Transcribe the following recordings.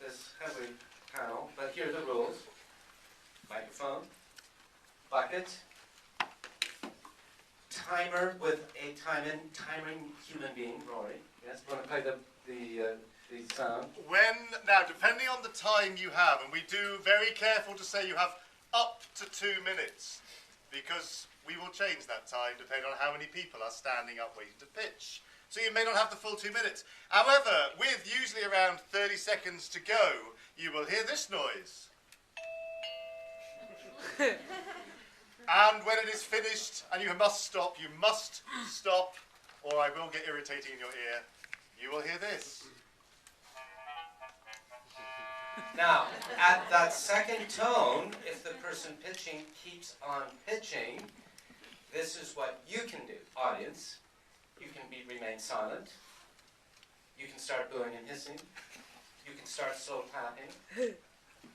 this heavy panel, but here are the rules. Microphone, bucket, timer with a timing human being, Rory. Yes, want to play the sound? Now, depending on the time you have, and we do very careful to say you have up to 2 minutes, because we will change that time depending on how many people are standing up waiting to pitch. So you may not have the full 2 minutes. However, with usually around 30 seconds to go, you will hear this noise. And when it is finished, and you must stop, or I will get irritating in your ear, you will hear this. Now, at that second tone, if the person pitching keeps on pitching, this is what you can do, audience. You can remain silent. You can start booing and hissing. You can start slow clapping.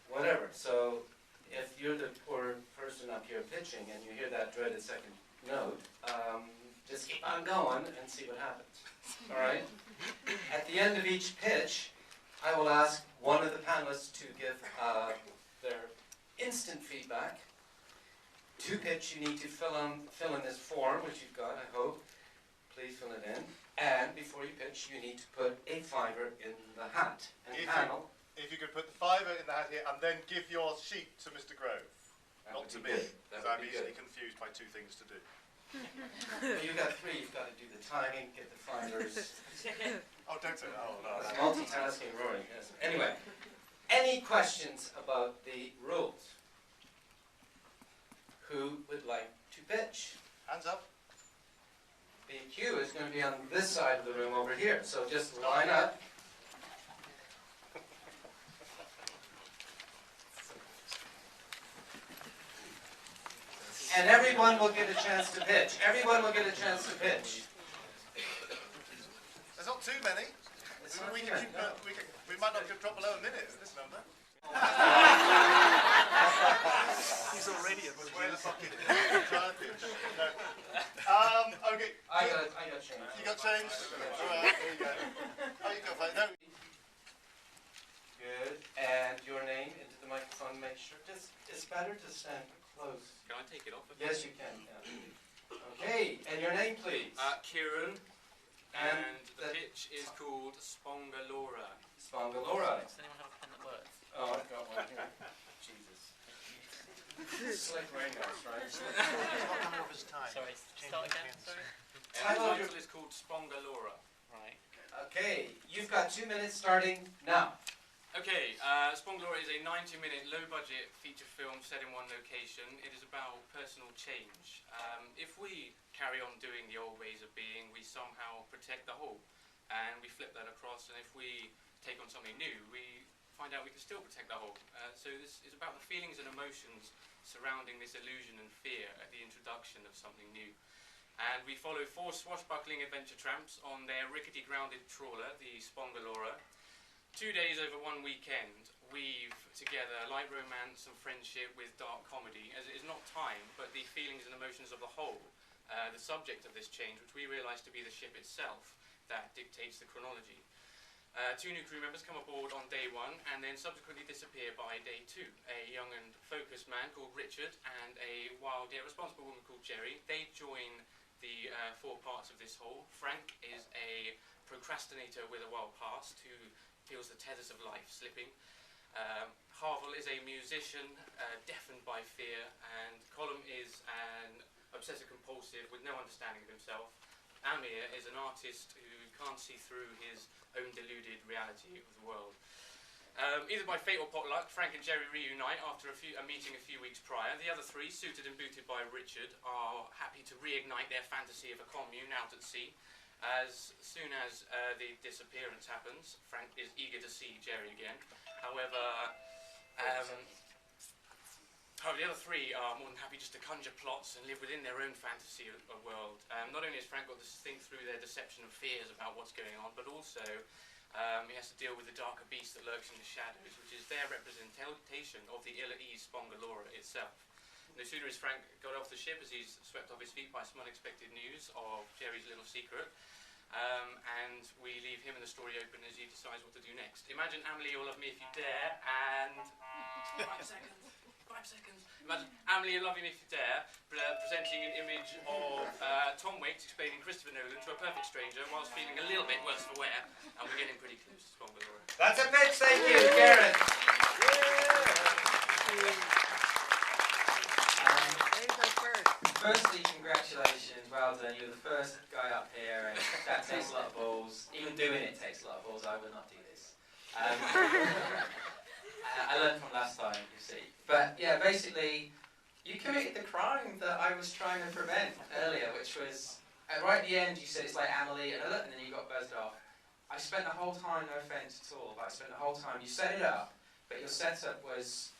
Whatever. So if you're the poor person up here pitching and you hear that dreaded second note, just keep on going and see what happens. All right? At the end of each pitch, I will ask one of the panelists to give their instant feedback. To pitch, you need to fill in this form, which you've got, I hope. Please fill it in. And before you pitch, you need to put a fiver in the hat. And if you could put the fiver in the hat here, and then give your sheet to Mr. Grove. Not to me, because I'm easily confused by 2 things to do. Well, you've got 3. You've got to do the timing, get the fivers. Oh, don't say that. Oh, no. It's multitasking, Rory. Yes. Anyway, any questions about the rules? Who would like to pitch? Hands up. The cue is going to be on this side of the room over here, so just line up. And everyone will get a chance to pitch. Everyone will get a chance to pitch. There's not too many. We might not drop below a minute with this number. He's already at where the fuck is it? No. Okay. I got change. You got change? Alright, there you go. Oh, you got five. No. Good. And your name into the microphone. Make sure. It's better to stand close. Can I take it off? Yes, you can. Yeah. Okay. And your name, please. Kieran. And the pitch is called Shpongle R. Shpongle R. Does anyone have a pen that works? Oh, I've got one here. Jesus. It's like Raindance, right? It's not coming off his time. Sorry, start again, sorry. The title is called Shpongle R. Right. Okay, you've got 2 minutes starting now. Okay, Shpongle R is a 90-minute low-budget feature film set in one location. It is about personal change. If we carry on doing the old ways of being, we somehow protect the whole. And we flip that across, and if we take on something new, we find out we can still protect the whole. So this is about the feelings and emotions surrounding this illusion and fear at the introduction of something new. And we follow 4 swashbuckling adventure tramps on their rickety grounded trawler, the Shpongle R. 2 days over 1 weekend, weave together light romance and friendship with dark comedy, as it is not time, but the feelings and emotions of the whole, the subject of this change, which we realise to be the ship itself, that dictates the chronology. 2 new crew members come aboard on day 1 and then subsequently disappear by day 2. A young and focused man called Richard and a wild yet responsible woman called Jerry. They join the 4 parts of this whole. Frank is a procrastinator with a wild past who feels the tethers of life slipping. Harville is a musician deafened by fear, and Colm is an obsessive-compulsive with no understanding of himself. Amir is an artist who can't see through his own deluded reality of the world. Either by fate or potluck, Frank and Jerry reunite after a meeting a few weeks prior. The other 3, suited and booted by Richard, are happy to reignite their fantasy of a commune out at sea. As soon as the disappearance happens, Frank is eager to see Jerry again. However, the other 3 are more than happy just to conjure plots and live within their own fantasy of world. Not only has Frank got to think through their deception and fears about what's going on, but also he has to deal with the darker beast that lurks in the shadows, which is their representation of the ill-at-ease Shpongle R itself. No sooner is Frank got off the ship as he's swept off his feet by some unexpected news of Jerry's little secret, and we leave him and the story open as he decides what to do next. Imagine Amelie, You'll Love Me If You Dare, and 5 seconds. 5 seconds. Imagine Amelie, You'll Love Me If You Dare, presenting an image of Tom Waits explaining Christopher Nolan to a perfect stranger whilst feeling a little bit worse for wear, and we're getting pretty close to Shpongle R. That's a pitch, thank you, Gareth. Firstly, congratulations, well done. You're the first guy up here, and that takes a lot of balls. Even doing it takes a lot of balls. I would not do this. I learned from last time, you see. But yeah, basically, you committed the crime that I was trying to prevent earlier, which was, right at the end, you said it's like Amelie, and then you got buzzed off. I spent the whole time, no offence at all, but I spent the whole time, you set it up, but your setup was,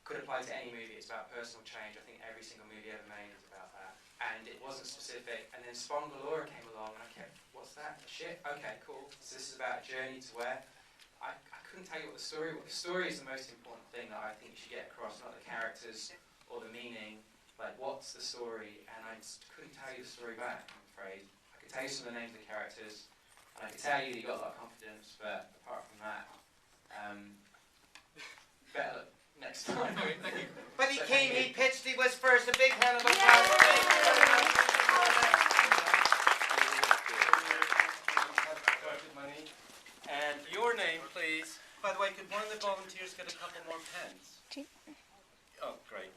could apply to any movie. It's about personal change. I think every single movie ever made is about that. And it wasn't specific. And then Shpongle R came along and I kept, what's that? Shit? Okay, cool. So this is about a journey to where? I couldn't tell you what the story was. The story is the most important thing that I think you should get across, not the characters or the meaning. Like, what's the story? And I just couldn't tell you the story back, I'm afraid. I could tell you some of the names of the characters. And I could tell you that you got a lot of confidence, but apart from that, better look next time. But he came, he pitched, he was first. A big hand of applause. Money. And your name, please. By the way, could one of the volunteers get a couple more pens? Oh, great.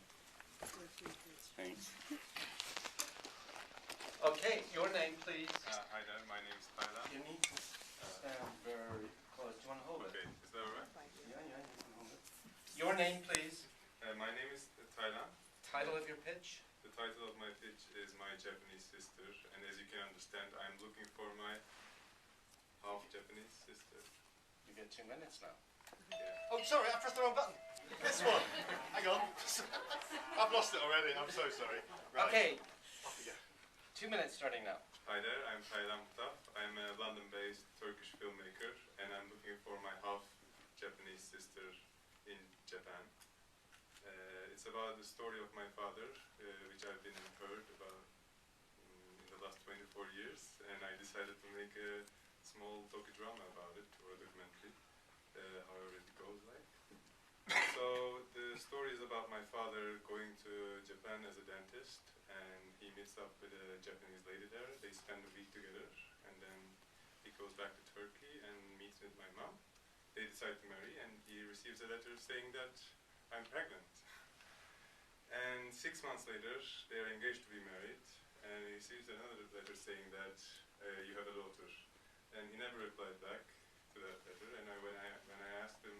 Thanks. Okay, your name, please. Hi there, my name is Tyler. You need to stand very close. Do you want to hold Okay, it? is that alright? Yeah, you can hold it. Your name, please. My name is Tyler. Title of your pitch? The title of my pitch is My Japanese Sister, and as you can understand, I'm looking for my half Japanese sister. You get 2 minutes now. Yeah. Oh, sorry, I pressed the wrong button. This one. Hang on. I've lost it already. I'm so sorry. Right. Okay, Off we go. 2 minutes starting now. Hi there, I'm Taylan Mustafa. I'm a London-based Turkish filmmaker, and I'm looking for my half Japanese sister in Japan. It's about the story of my father, which I've been heard about in the last 24 years, and I decided to make a small docudrama about it, or a documentary, however it goes like. So the story is about my father going to Japan as a dentist, and he meets up with a Japanese lady there. They spend a week together, and then he goes back to Turkey and meets with my mom. They decide to marry, and he receives a letter saying that I'm pregnant. And 6 months later, they are engaged to be married, and he receives another letter saying that you have a daughter. And he never replied back to that letter, and when I asked him,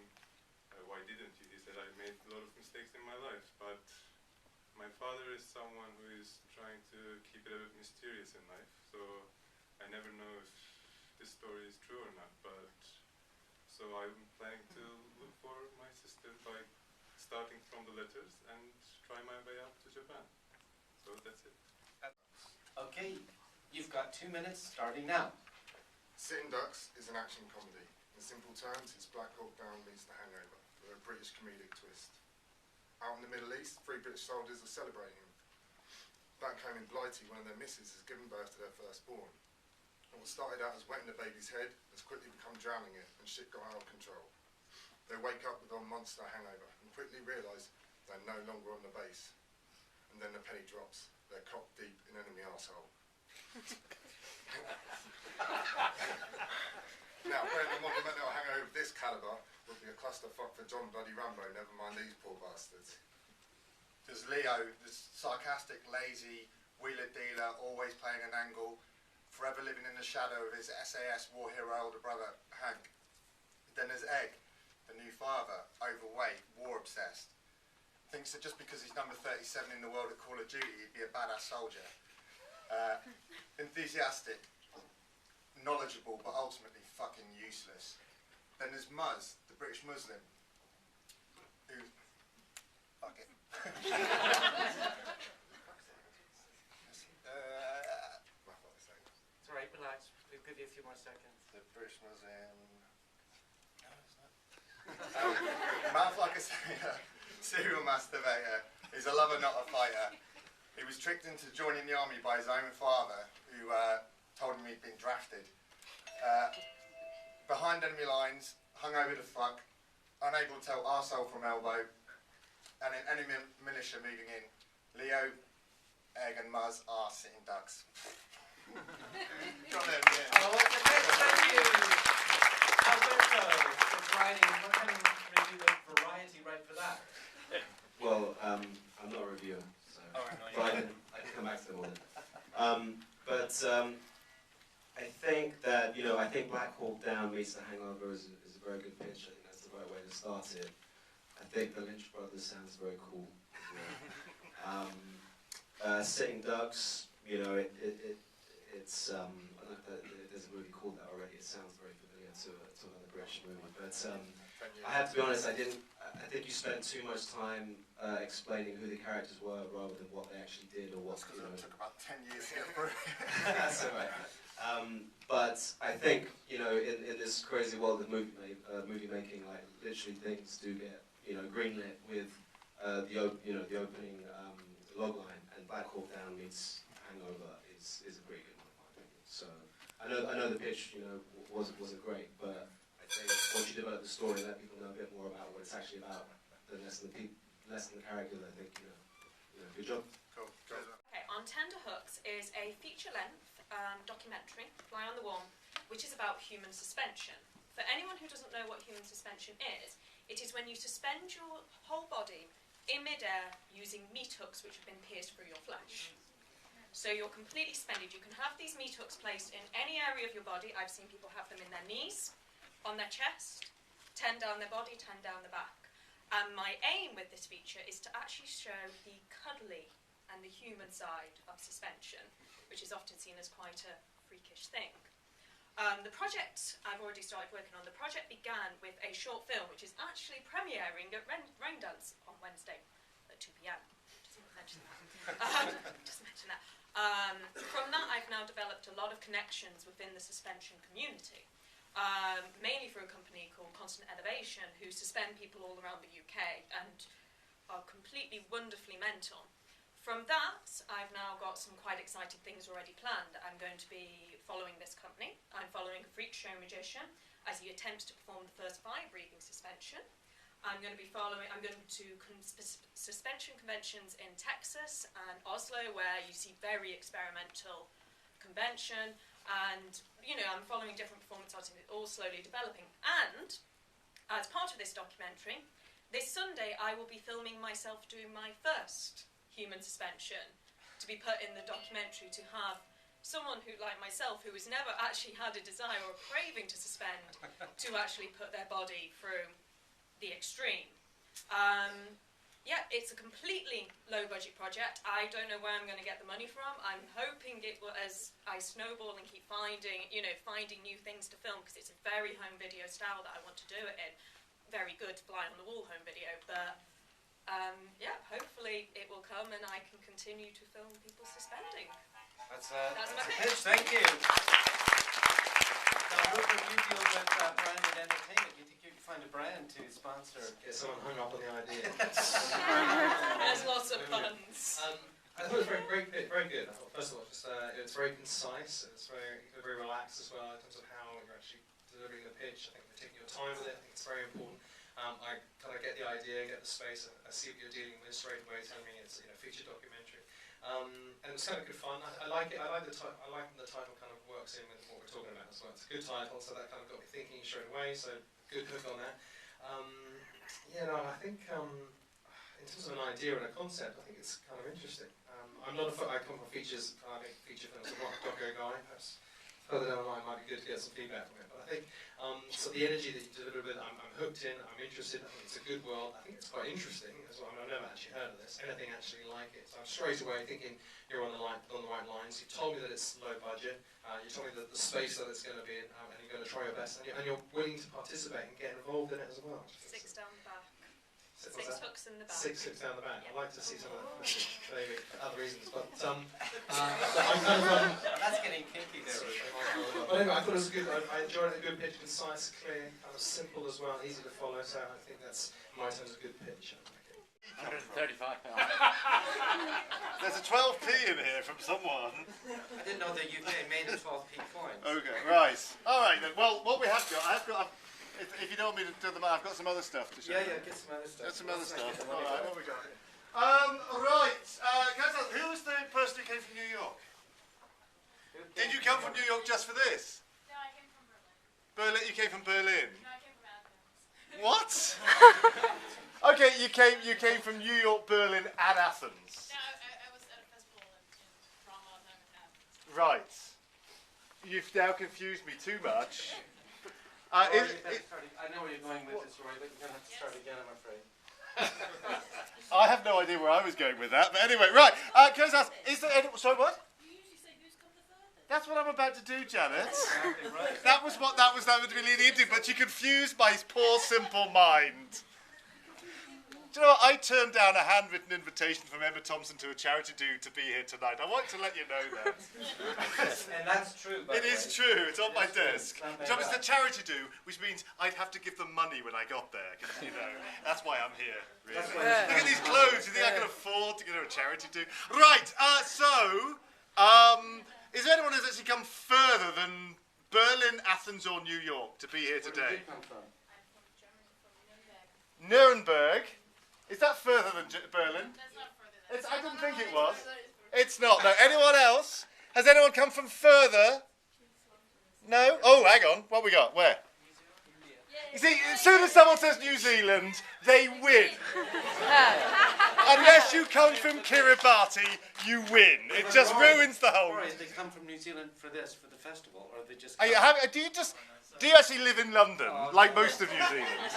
why didn't you? He said, I made a lot of mistakes in my life, but my father is someone who is trying to keep it a bit mysterious in life, so I never know if this story is true or not, but so I'm planning to look for my sister by starting from the letters and try my way up to Japan. So that's it. Okay, you've got 2 minutes starting now. Sitting Ducks is an action comedy. In simple terms, it's Black Hawk Down meets The Hangover, with a British comedic twist. Out in the Middle East, 3 British soldiers are celebrating. Back home in Blighty, one of their misses has given birth to their firstborn. And what started out as wetting the baby's head has quickly become drowning it, and shit got out of control. They wake up with a monster hangover and quickly realise they're no longer on the base. And then the penny drops. They're cock deep in enemy arsehole. Now, apparently a monumental hangover of this calibre would be a clusterfuck for John Bloody Rambo, never mind these poor bastards. There's Leo, this sarcastic, lazy, wheeler-dealer, always playing an angle, forever living in the shadow of his SAS war hero older brother, Hank. Then there's Egg, the new father, overweight, war-obsessed. Thinks that just because he's number 37 in the world at Call of Duty, he'd be a badass soldier. Enthusiastic, knowledgeable, but ultimately fucking useless. Then there's Muzz, the British Muslim, who... Fuck it. It's alright, relax. We'll give you a few more seconds. The British Muslim... No, it's not. Mouth like a serial masturbator. He's a lover, not a fighter. He was tricked into joining the army by his own father, who told him he'd been drafted. Behind enemy lines, hung over the fuck, unable to tell arsehole from elbow, and in enemy militia moving in, Leo, Egg and Muzz are sitting ducks. Got there in the end. Oh, what's the best? Thank you! Alberto, for writing, what kind of review of variety write for that? Well, I'm not a reviewer, so but I can come back to them on it. I think that, you know, I think Black Hawk Down meets The Hangover is a very good pitch. I think that's the right way to start it. I think the Lynch Brothers sounds very cool as well. Sitting Ducks, you know, it's there's a movie called that already. It sounds very familiar to another British movie. But I have to be honest, I think you spent too much time explaining who the characters were rather than what they actually did or what. That's because it took about 10 years to get through. That's all right. But I think, you know, in this crazy world of movie making, like literally things do get, you know, greenlit with the opening logline, and Black Hawk Down meets Hangover is a pretty good one in my opinion. So I know the pitch, you know, wasn't great, but I think once you develop the story, let people know a bit more about what it's actually about, then less than the characters. I think, you know, good job. Cool. Okay, On Tender Hooks is a feature-length documentary, Fly on the Wall, which is about human suspension. For anyone who doesn't know what human suspension is, it is when you suspend your whole body in mid-air using meat hooks which have been pierced through your flesh. So you're completely suspended. You can have these meat hooks placed in any area of your body. I've seen people have them in their knees, on their chest, 10 down their body, 10 down the back. And my aim with this feature is to actually show the cuddly and the human side of suspension, which is often seen as quite a freakish thing. The project I've already started working on. The project began with a short film which is actually premiering at Raindance on Wednesday at 2 p.m. Just mention that. From that, I've now developed a lot of connections within the suspension community, mainly for a company called Constant Elevation, who suspend people all around the UK and are completely wonderfully mental. From that, I've now got some quite exciting things already planned. I'm going to be following this company. I'm following a freak show magician as he attempts to perform the first fire-breathing suspension. I'm going to suspension conventions in Texas and Oslo, where you see very experimental convention, and you know, I'm following different performance artists, all slowly developing. And as part of this documentary, this Sunday I will be filming myself doing my first human suspension to be put in the documentary, to have someone who, like myself, who has never actually had a desire or a craving to suspend, to actually put their body through the extreme. Yeah, it's a completely low-budget project. I don't know where I'm going to get the money from. I'm hoping it will, as I snowball and keep finding new things to film, because it's a very home video style that I want to do it in. Very good fly-on-the-wall home video, but yeah, hopefully it will come and I can continue to film people suspending. That's my a pitch. pitch. Thank you. Now, Rupert, you deal with branded entertainment. You think you can find a brand to sponsor? Get someone hung up on the idea. There's lots of puns. I thought it was very good. I thought, first of all, it's very concise. It's very relaxed as well in terms of how you're actually delivering the pitch. I think you're taking your time with it. I think it's very important. I kind of get the idea, get the space. I see what you're dealing with straight away. Telling me it's feature documentary, and it's kind of good fun. I like it. I like the title kind of works in with what we're talking about as well. It's a good title, so that kind of got me thinking straight away. So good hook on that. I think in terms of an idea and a concept, I think it's kind of interesting. I come from features. I make feature films. I'm not a doco guy. Perhaps further down the line might be good to get some feedback from it. But I think so the energy that you deliver with, I'm hooked in. I'm interested. I think it's a good world. I think it's quite interesting as well. I've never actually heard of this. Anything actually like it. So I'm straight away thinking you're on the right lines. You told me that it's low budget. You told me that the space that it's going to be in, and you're going to try your best, and you're willing to participate and get involved in it as well. 6 down the back. What's 6 that? hooks in the back. 6 hooks down the back. I'd like to see some of that, maybe for other reasons. But I'm kind of That's getting kinky there, Rupert. But anyway, I thought it was good. I enjoyed it. A good pitch, concise, clear, kind of simple as well, easy to follow. So I think that's, in my terms, a good pitch. £135. There's a 12p in here from someone. I didn't know the UK made a 12p coin. Okay, right. All right then. Well, what we have got, if you don't want me to do them, I've got some other stuff to show. Yeah, get some other stuff. Get some other Let's stuff. get the All money right, back. what we got here? Right. Guys, who was the person who came from New York? Did you come from New York just for this? No, I came from Berlin. Berlin. You came from Berlin. No, I came from Athens. What? Okay, you came from New York, Berlin, and Athens. No, I was at a festival in drama known as Athens. Right. You've now confused me too much. I know where you're going with this, Roy, but you're going to have to start again, I'm afraid. I have no idea where I was going with that, but anyway, right. Can I ask, is there any, sorry, what? You usually say who's come the furthest. That's what I'm about to do, Janet. Exactly right. That was would be leading into, but you confused my poor simple mind. Do you know what? I turned down a handwritten invitation from Emma Thompson to a charity do to be here tonight. I want to let you know that. And that's true, by It the is way. true. It's on my desk. It's not Do you know, made it's up. the charity do, which means I'd have to give them money when I got there. 'Cause, you know, that's why I'm here. Really. That's why Look at these clothes. You think I can afford to go to a charity do? Right. Is there anyone who's actually come further than Berlin, Athens, or New York to be here Where today? did you come from? I'm from Germany, from Nuremberg. Nuremberg. Is that further than Berlin? That's not further than I didn't think it it's was. further, it's further. It's not. No. Anyone else? Has anyone come from further? No? Oh, hang on. What we got? Where? You see, as soon as someone says New Zealand, they win. Unless you come from Kiribati, you win. It just ruins the whole. Roy, they come from New Zealand for the festival, or they just Are you, do you actually live in London, like most of New Zealanders?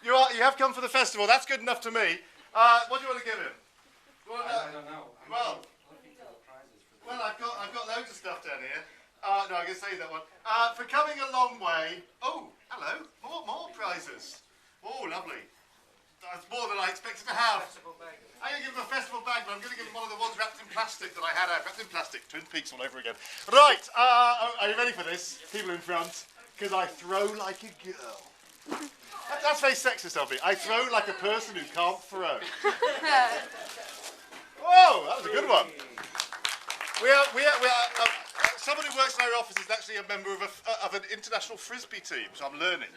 You have come for the festival. That's good enough to me. What do you want to give him? I don't know. I'm Well- looking for the prizes for Well, I've got loads of stuff down here. No, I can say that one. For coming a long way. Oh, hello. More prizes. Oh, lovely. That's more than I expected to have. festival bag. I'm going to give him a festival bag, but I'm going to give him one of the ones wrapped in plastic that I had out. Wrapped in plastic. Twin Peaks all over again. Right. Are you ready for this? People in front. Because I throw like a girl. That's very sexist of me. I throw like a person who can't throw. Whoa, that was a good one. Someone who works in our office is actually a member of an international frisbee team, so I'm learning.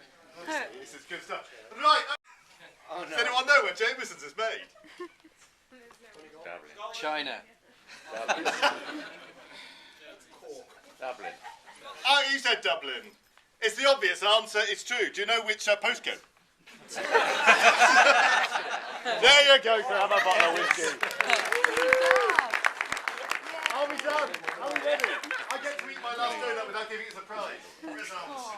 This is good stuff. Right. Oh, no. Does anyone know where Jameson's is made? China. Dublin. Oh, you said Dublin. It's the obvious answer. It's true. Do you know which postcode? There you go, sir. Have a bottle of whiskey. Are we done? Are we ready? I get to eat my last donut without giving it a prize. Results.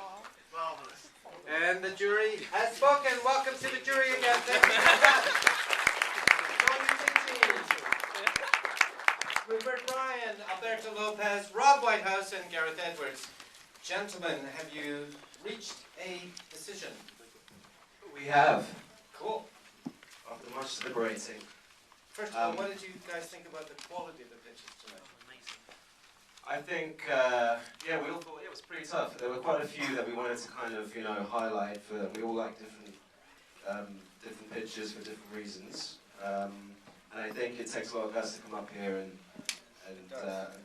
Marvellous. And the jury has spoken. Welcome to the jury again. Thank you. Rupert, Bryan, Alberto, Lopez, Rob Whitehouse, and Gareth Edwards. Gentlemen, have you reached a decision? We have, Cool. after much deliberating. First of all, what did you guys think about the quality of the pitches tonight? I think, we all thought it was pretty tough. There were quite a few that we wanted to kind of, highlight. We all like different pitches for different reasons. And I think it takes a lot of guts to come up here and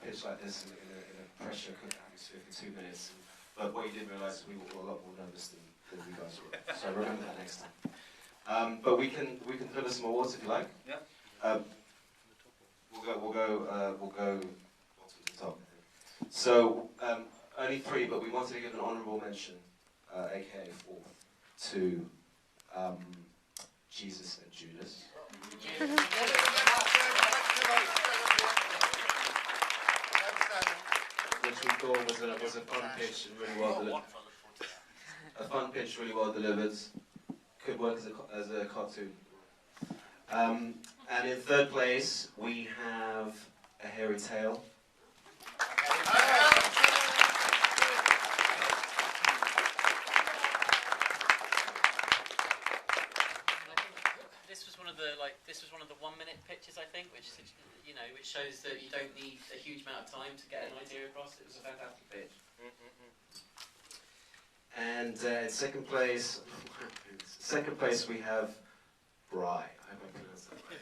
pitch like this in a pressure cooked atmosphere for 2 minutes. But what you didn't realise is we were a lot more nervous than you guys were. So remember that next time. But we can deliver some awards if you like. Yeah. We'll go bottom to top. So only 3, but we wanted to give an honourable mention, aka 4th, to Jesus and Judas. Which we thought was a fun pitch and really well delivered. A fun pitch, really well delivered. Could work as a cartoon. And in 3rd place, we have A Hairy Tale. This was one of the 1-minute pitches, I think, which shows that you don't need a huge amount of time to get an idea across. It was a fantastic pitch. And in 2nd place, Second place we have Bryan. I hope I pronounced that right.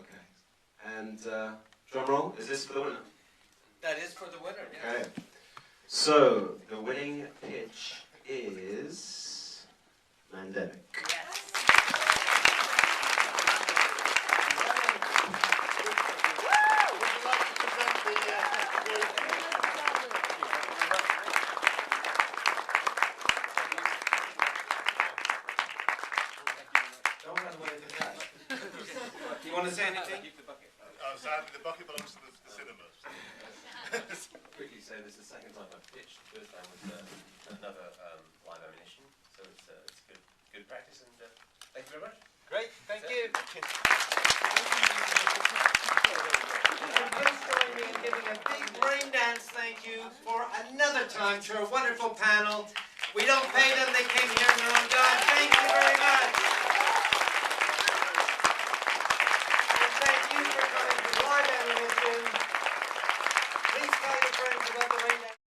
Okay. And drum roll, is this for the winner? That is for the winner, yes. Okay. So, the winning pitch is Mandemic. Don't run away with that. Do you want to say anything? Sadly, the bucket belongs to the cinema. Quickly say this is the second time I've pitched. The first time was another live ammunition, so it's good practice, and thank you very much. Great, thank you. Please join me in giving a big Raindance thank you for another time to our wonderful panel. We don't pay them, they came here on their own dime. Thank you very much. And thank you for coming to live ammunition. Please tell your friends about the Raindance.